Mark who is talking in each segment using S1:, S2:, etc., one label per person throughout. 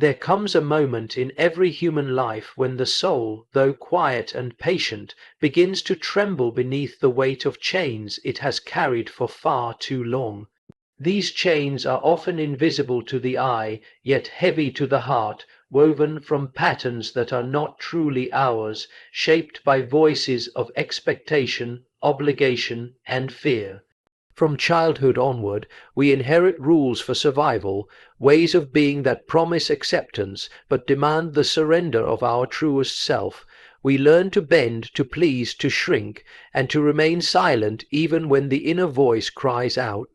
S1: There comes a moment in every human life when the soul, though quiet and patient, begins to tremble beneath the weight of chains it has carried for far too long. These chains are often invisible to the eye, yet heavy to the heart, woven from patterns that are not truly ours, shaped by voices of expectation, obligation, and fear. From childhood onward, we inherit rules for survival, ways of being that promise acceptance but demand the surrender of our truest self. We learn to bend, to please, to shrink, and to remain silent even when the inner voice cries out.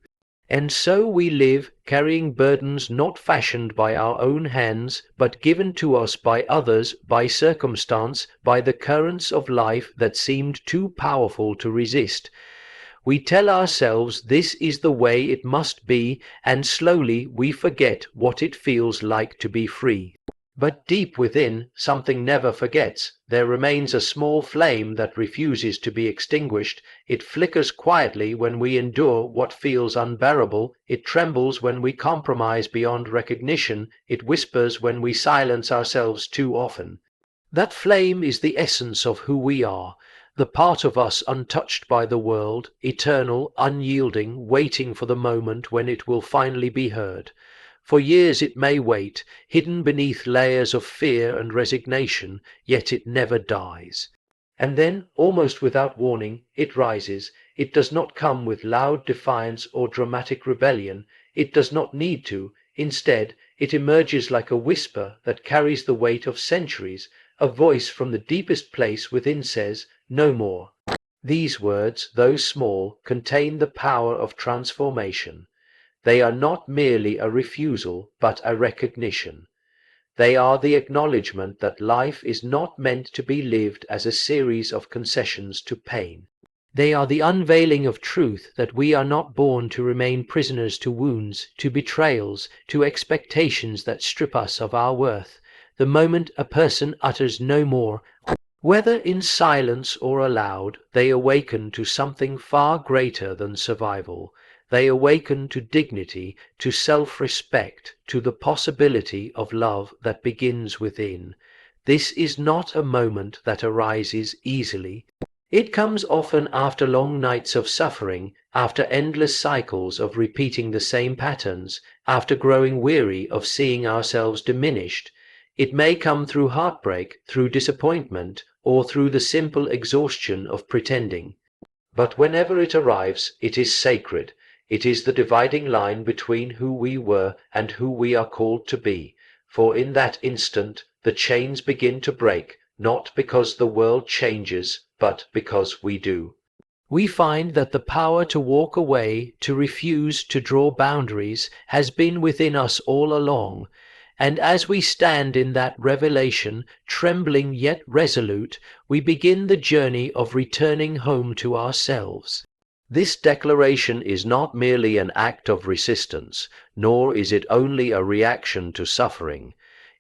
S1: And so we live, carrying burdens not fashioned by our own hands, but given to us by others, by circumstance, by the currents of life that seemed too powerful to resist. We tell ourselves this is the way it must be, and slowly we forget what it feels like to be free. But deep within, something never forgets. There remains a small flame that refuses to be extinguished. It flickers quietly when we endure what feels unbearable. It trembles when we compromise beyond recognition. It whispers when we silence ourselves too often. That flame is the essence of who we are. The part of us untouched by the world, eternal, unyielding, waiting for the moment when it will finally be heard. For years it may wait, hidden beneath layers of fear and resignation, yet it never dies. And then, almost without warning, it rises. It does not come with loud defiance or dramatic rebellion. It does not need to. Instead, it emerges like a whisper that carries the weight of centuries. A voice from the deepest place within says, "No more." These words, though small, contain the power of transformation. They are not merely a refusal, but a recognition. They are the acknowledgement that life is not meant to be lived as a series of concessions to pain. They are the unveiling of truth that we are not born to remain prisoners to wounds, to betrayals, to expectations that strip us of our worth. The moment a person utters no more, whether in silence or aloud, they awaken to something far greater than survival. They awaken to dignity, to self-respect, to the possibility of love that begins within. This is not a moment that arises easily. It comes often after long nights of suffering, after endless cycles of repeating the same patterns, after growing weary of seeing ourselves diminished. It may come through heartbreak, through disappointment, or through the simple exhaustion of pretending. But whenever it arrives, it is sacred. It is the dividing line between who we were and who we are called to be. For in that instant, the chains begin to break, not because the world changes, but because we do. We find that the power to walk away, to refuse, to draw boundaries, has been within us all along. And as we stand in that revelation, trembling yet resolute, we begin the journey of returning home to ourselves. This declaration is not merely an act of resistance, nor is it only a reaction to suffering.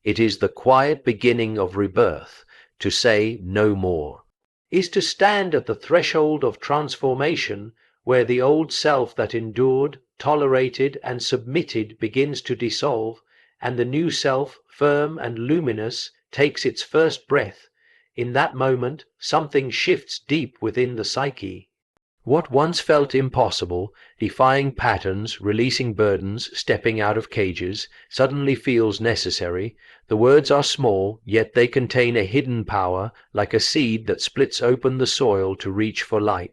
S1: It is the quiet beginning of rebirth. To say no more is to stand at the threshold of transformation, where the old self that endured, tolerated, and submitted begins to dissolve, and the new self, firm and luminous, takes its first breath. In that moment, something shifts deep within the psyche. What once felt impossible, defying patterns, releasing burdens, stepping out of cages, suddenly feels necessary. The words are small, yet they contain a hidden power, like a seed that splits open the soil to reach for light.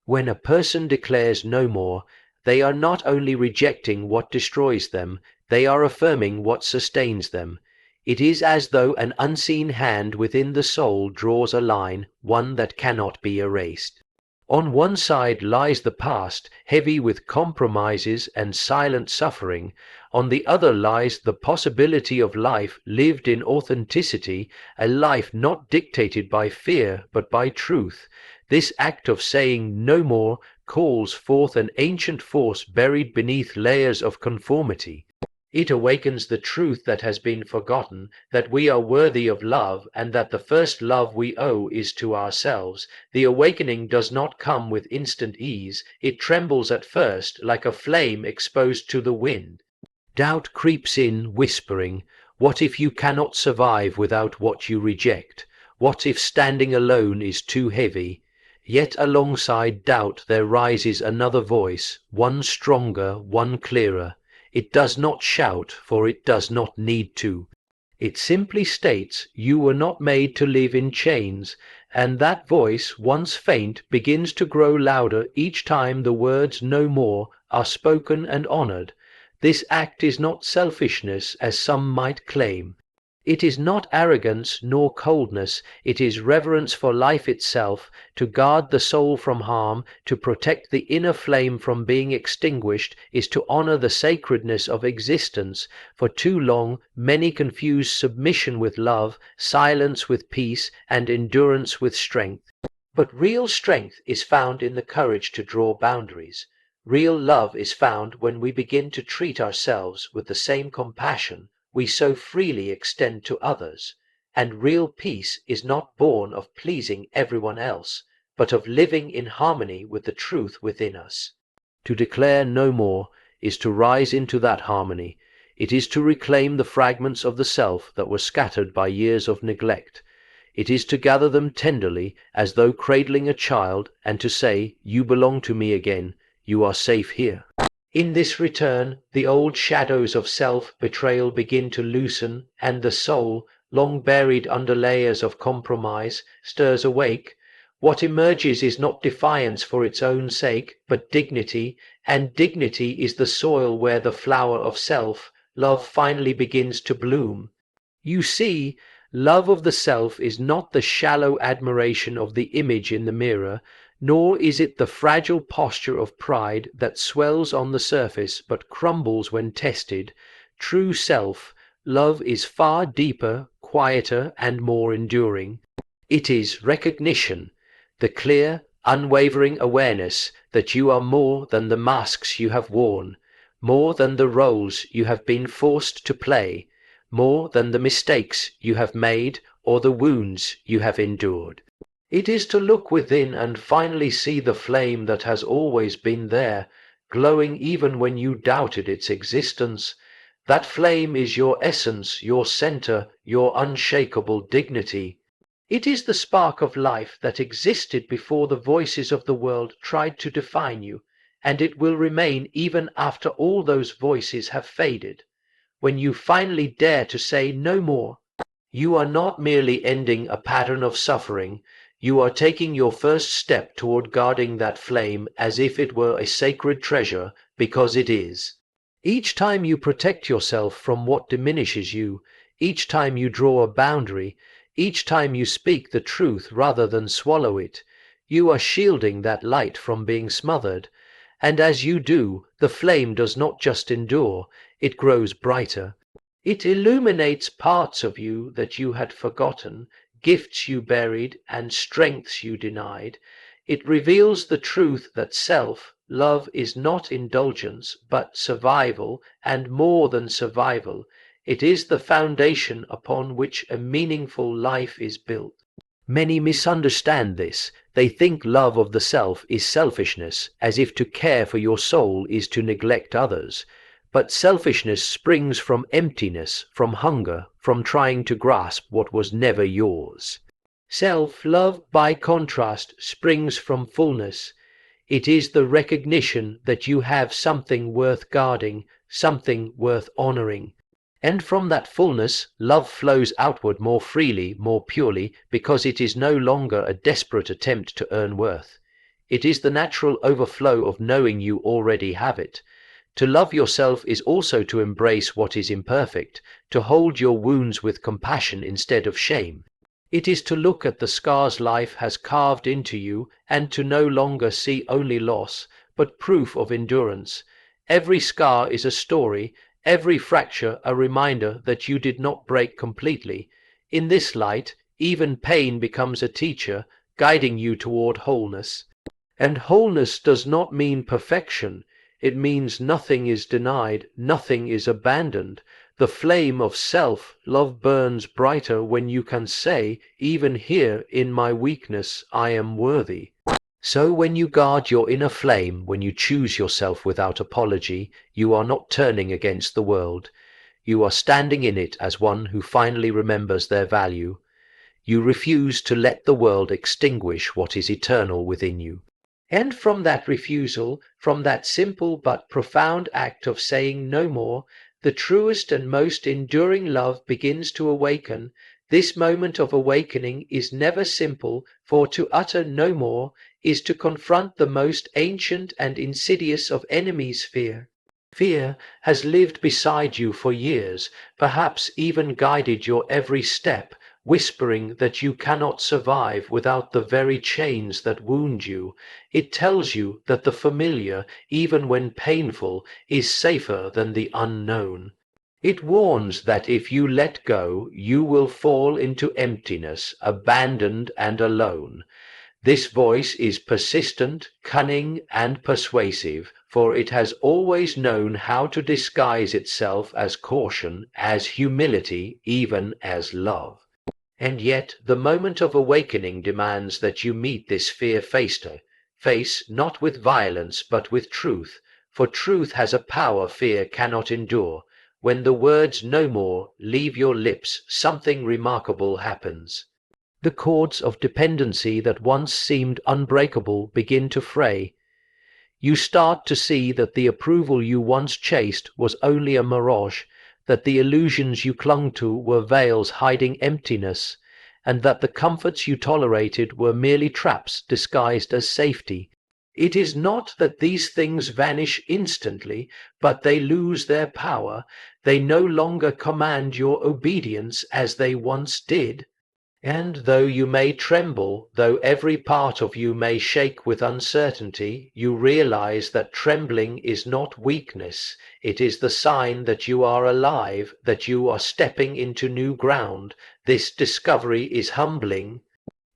S1: When a person declares no more, they are not only rejecting what destroys them, they are affirming what sustains them. It is as though an unseen hand within the soul draws a line, one that cannot be erased. On one side lies the past, heavy with compromises and silent suffering. On the other lies the possibility of life lived in authenticity, a life not dictated by fear but by truth. This act of saying no more calls forth an ancient force buried beneath layers of conformity. It awakens the truth that has been forgotten, that we are worthy of love, and that the first love we owe is to ourselves. The awakening does not come with instant ease. It trembles at first, like a flame exposed to the wind. Doubt creeps in, whispering, What if you cannot survive without what you reject? What if standing alone is too heavy? Yet alongside doubt there rises another voice, one stronger, one clearer. It does not shout, for it does not need to. It simply states you were not made to live in chains, and that voice, once faint, begins to grow louder each time the words "no more" are spoken and honored. This act is not selfishness, as some might claim. It is not arrogance nor coldness, it is reverence for life itself, to guard the soul from harm, to protect the inner flame from being extinguished, is to honor the sacredness of existence. For too long, many confuse submission with love, silence with peace, and endurance with strength. But real strength is found in the courage to draw boundaries. Real love is found when we begin to treat ourselves with the same compassion we so freely extend to others, and real peace is not born of pleasing everyone else, but of living in harmony with the truth within us. To declare no more is to rise into that harmony. It is to reclaim the fragments of the self that were scattered by years of neglect. It is to gather them tenderly, as though cradling a child, and to say, "You belong to me again, you are safe here." In this return, the old shadows of self-betrayal begin to loosen, and the soul, long buried under layers of compromise, stirs awake. What emerges is not defiance for its own sake, but dignity, and dignity is the soil where the flower of self-love finally begins to bloom. You see, love of the self is not the shallow admiration of the image in the mirror, nor is it the fragile posture of pride that swells on the surface but crumbles when tested. True self-love is far deeper, quieter, and more enduring. It is recognition, the clear, unwavering awareness that you are more than the masks you have worn, more than the roles you have been forced to play, more than the mistakes you have made or the wounds you have endured. It is to look within and finally see the flame that has always been there, glowing even when you doubted its existence. That flame is your essence, your center, your unshakable dignity. It is the spark of life that existed before the voices of the world tried to define you, and it will remain even after all those voices have faded. When you finally dare to say no more, you are not merely ending a pattern of suffering, you are taking your first step toward guarding that flame as if it were a sacred treasure, because it is. Each time you protect yourself from what diminishes you, each time you draw a boundary, each time you speak the truth rather than swallow it, you are shielding that light from being smothered. And as you do, the flame does not just endure, it grows brighter. It illuminates parts of you that you had forgotten, gifts you buried, and strengths you denied. It reveals the truth that self-love is not indulgence, but survival, and more than survival. It is the foundation upon which a meaningful life is built. Many misunderstand this. They think love of the self is selfishness, as if to care for your soul is to neglect others. But selfishness springs from emptiness, from hunger, from trying to grasp what was never yours. Self-love, by contrast, springs from fullness. It is the recognition that you have something worth guarding, something worth honoring. And from that fullness, love flows outward more freely, more purely, because it is no longer a desperate attempt to earn worth. It is the natural overflow of knowing you already have it. To love yourself is also to embrace what is imperfect, to hold your wounds with compassion instead of shame. It is to look at the scars life has carved into you and to no longer see only loss, but proof of endurance. Every scar is a story, every fracture a reminder that you did not break completely. In this light, even pain becomes a teacher, guiding you toward wholeness. And wholeness does not mean perfection. It means nothing is denied, nothing is abandoned. The flame of self-love burns brighter when you can say, even here in my weakness, I am worthy. So when you guard your inner flame, when you choose yourself without apology, you are not turning against the world. You are standing in it as one who finally remembers their value. You refuse to let the world extinguish what is eternal within you. And from that refusal, from that simple but profound act of saying no more, the truest and most enduring love begins to awaken. This moment of awakening is never simple, for to utter no more is to confront the most ancient and insidious of enemies, fear. Fear has lived beside you for years, perhaps even guided your every step, whispering that you cannot survive without the very chains that wound you. It tells you that the familiar, even when painful, is safer than the unknown. It warns that if you let go, you will fall into emptiness, abandoned and alone. This voice is persistent, cunning, and persuasive, for it has always known how to disguise itself as caution, as humility, even as love. And yet the moment of awakening demands that you meet this fear face not with violence but with truth, for truth has a power fear cannot endure. When the words "no more" leave your lips, something remarkable happens. The cords of dependency that once seemed unbreakable begin to fray. You start to see that the approval you once chased was only a mirage, that the illusions you clung to were veils hiding emptiness, and that the comforts you tolerated were merely traps disguised as safety. It is not that these things vanish instantly, but they lose their power. They no longer command your obedience as they once did. And though you may tremble, though every part of you may shake with uncertainty, you realize that trembling is not weakness. It is the sign that you are alive, that you are stepping into new ground. This discovery is humbling.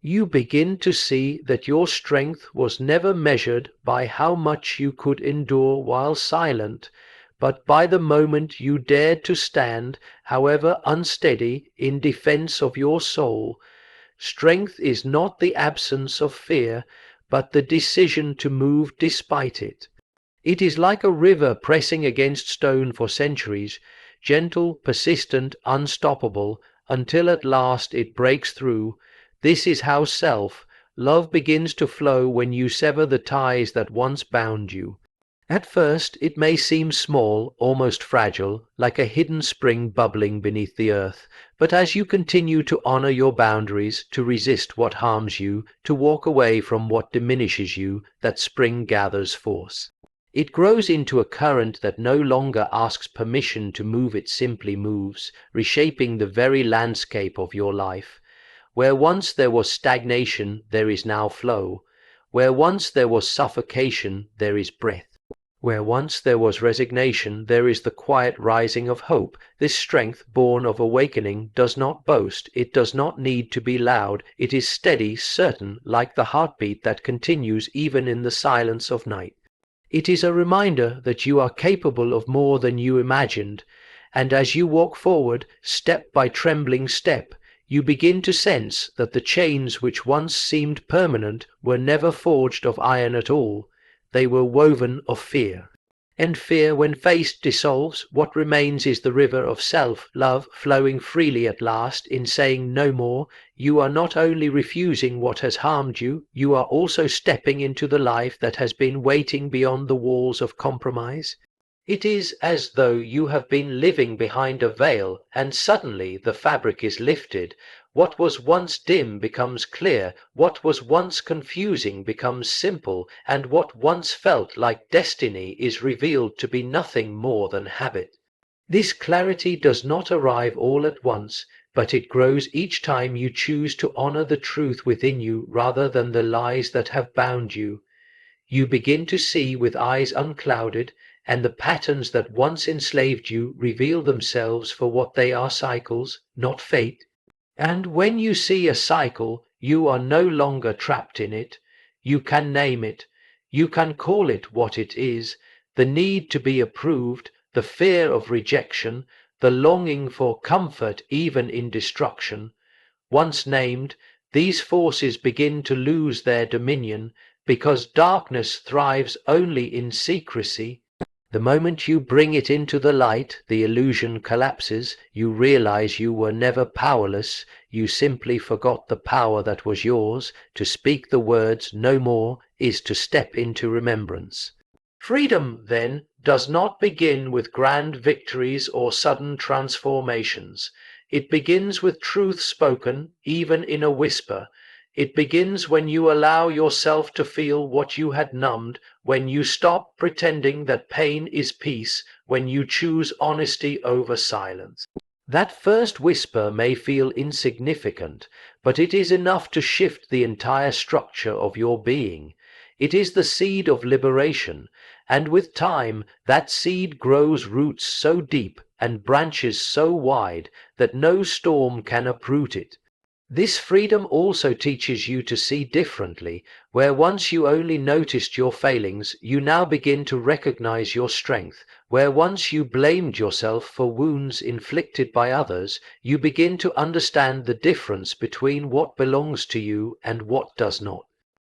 S1: You begin to see that your strength was never measured by how much you could endure while silent, but by the moment you dared to stand, however unsteady, in defense of your soul. Strength is not the absence of fear, but the decision to move despite it. It is like a river pressing against stone for centuries, gentle, persistent, unstoppable, until at last it breaks through. This is how self-love begins to flow when you sever the ties that once bound you. At first it may seem small, almost fragile, like a hidden spring bubbling beneath the earth, but as you continue to honor your boundaries, to resist what harms you, to walk away from what diminishes you, that spring gathers force. It grows into a current that no longer asks permission to move, it simply moves, reshaping the very landscape of your life. Where once there was stagnation, there is now flow. Where once there was suffocation, there is breath. Where once there was resignation, there is the quiet rising of hope. This strength, born of awakening, does not boast. It does not need to be loud. It is steady, certain, like the heartbeat that continues even in the silence of night. It is a reminder that you are capable of more than you imagined, and as you walk forward, step by trembling step, you begin to sense that the chains which once seemed permanent were never forged of iron at all. They were woven of fear. And fear, when faced, dissolves. What remains is the river of self-love flowing freely at last. In saying no more, you are not only refusing what has harmed you, you are also stepping into the life that has been waiting beyond the walls of compromise. It is as though you have been living behind a veil, and suddenly the fabric is lifted. What was once dim becomes clear, what was once confusing becomes simple, and what once felt like destiny is revealed to be nothing more than habit. This clarity does not arrive all at once, but it grows each time you choose to honor the truth within you rather than the lies that have bound you. You begin to see with eyes unclouded, and the patterns that once enslaved you reveal themselves for what they are: cycles, not fate. And when you see a cycle, you are no longer trapped in it. You can name it. You can call it what it is: the need to be approved, the fear of rejection, the longing for comfort even in destruction. Once named, these forces begin to lose their dominion, because darkness thrives only in secrecy. The moment you bring it into the light, the illusion collapses. You realize you were never powerless. You simply forgot the power that was yours. To speak the words "no more" is to step into remembrance. Freedom, then, does not begin with grand victories or sudden transformations. It begins with truth spoken, even in a whisper. It begins when you allow yourself to feel what you had numbed, when you stop pretending that pain is peace, when you choose honesty over silence. That first whisper may feel insignificant, but it is enough to shift the entire structure of your being. It is the seed of liberation, and with time that seed grows roots so deep and branches so wide that no storm can uproot it. This freedom also teaches you to see differently. Where once you only noticed your failings, you now begin to recognize your strength. Where once you blamed yourself for wounds inflicted by others, you begin to understand the difference between what belongs to you and what does not.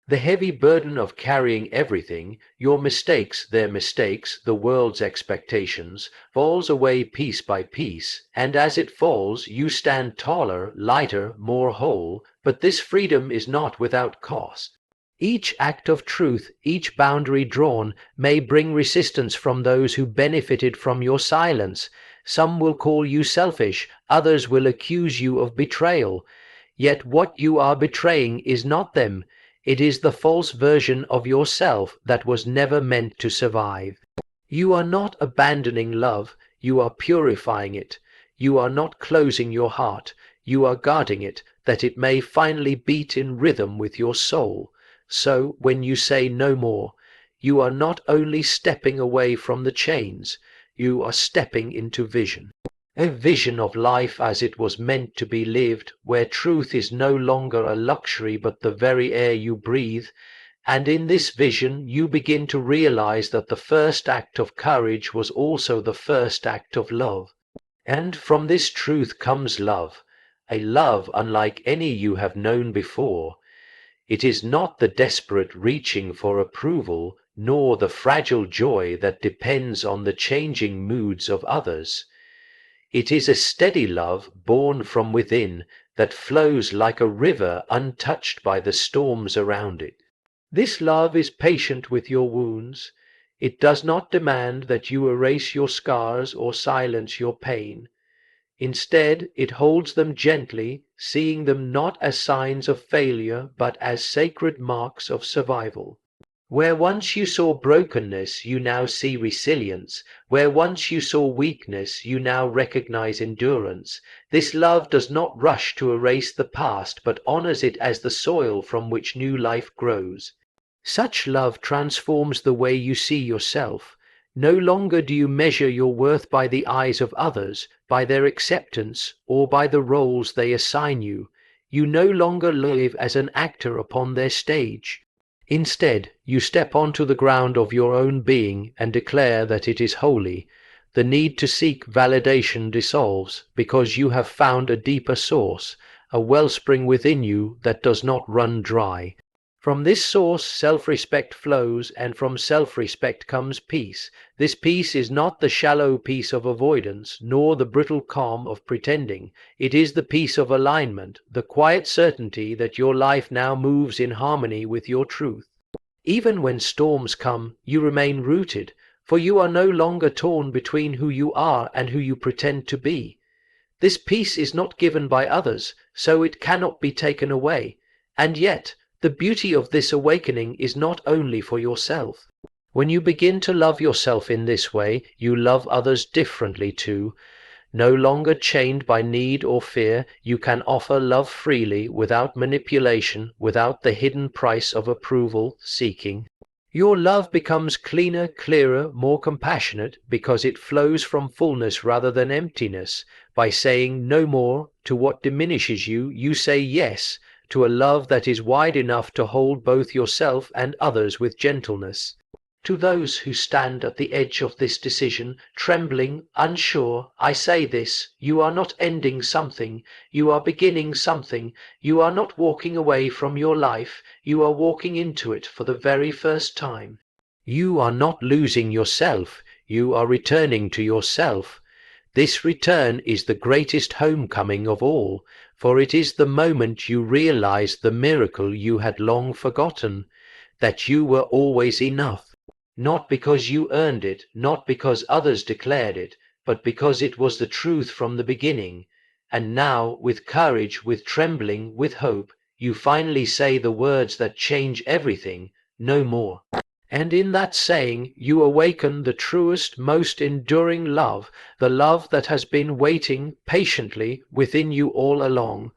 S1: The heavy burden of carrying everything, your mistakes, their mistakes, the world's expectations, falls away piece by piece, and as it falls, you stand taller, lighter, more whole. But this freedom is not without cost. Each act of truth, each boundary drawn, may bring resistance from those who benefited from your silence. Some will call you selfish, others will accuse you of betrayal. Yet what you are betraying is not them. It is the false version of yourself that was never meant to survive. You are not abandoning love, you are purifying it. You are not closing your heart, you are guarding it, that it may finally beat in rhythm with your soul. So, when you say "no more," you are not only stepping away from the chains, you are stepping into vision. A vision of life as it was meant to be lived, where truth is no longer a luxury but the very air you breathe. And in this vision you begin to realize that the first act of courage was also the first act of love. And from this truth comes love, a love unlike any you have known before. It is not the desperate reaching for approval, nor the fragile joy that depends on the changing moods of others. It is a steady love born from within that flows like a river untouched by the storms around it. This love is patient with your wounds. It does not demand that you erase your scars or silence your pain. Instead, it holds them gently, seeing them not as signs of failure but as sacred marks of survival. Where once you saw brokenness, you now see resilience. Where once you saw weakness, you now recognize endurance. This love does not rush to erase the past, but honors it as the soil from which new life grows. Such love transforms the way you see yourself. No longer do you measure your worth by the eyes of others, by their acceptance, or by the roles they assign you. You no longer live as an actor upon their stage. Instead, you step onto the ground of your own being and declare that it is holy. The need to seek validation dissolves, because you have found a deeper source, a wellspring within you that does not run dry. From this source self-respect flows, and from self-respect comes peace. This peace is not the shallow peace of avoidance, nor the brittle calm of pretending. It is the peace of alignment, the quiet certainty that your life now moves in harmony with your truth. Even when storms come, you remain rooted, for you are no longer torn between who you are and who you pretend to be. This peace is not given by others, so it cannot be taken away. And yet, the beauty of this awakening is not only for yourself. When you begin to love yourself in this way, you love others differently too. No longer chained by need or fear, you can offer love freely, without manipulation, without the hidden price of approval seeking. Your love becomes cleaner, clearer, more compassionate, because it flows from fullness rather than emptiness. By saying "no more" to what diminishes you, you say yes to a love that is wide enough to hold both yourself and others with gentleness. To those who stand at the edge of this decision, trembling, unsure, I say this: you are not ending something, you are beginning something. You are not walking away from your life, you are walking into it for the very first time. You are not losing yourself, You are returning to yourself. This return is the greatest homecoming of all, for it is the moment you realize the miracle you had long forgotten, that you were always enough, not because you earned it, not because others declared it, but because it was the truth from the beginning. And now, with courage, with trembling, with hope, you finally say the words that change everything: no more. And in that saying, you awaken the truest, most enduring love, the love that has been waiting patiently within you all along,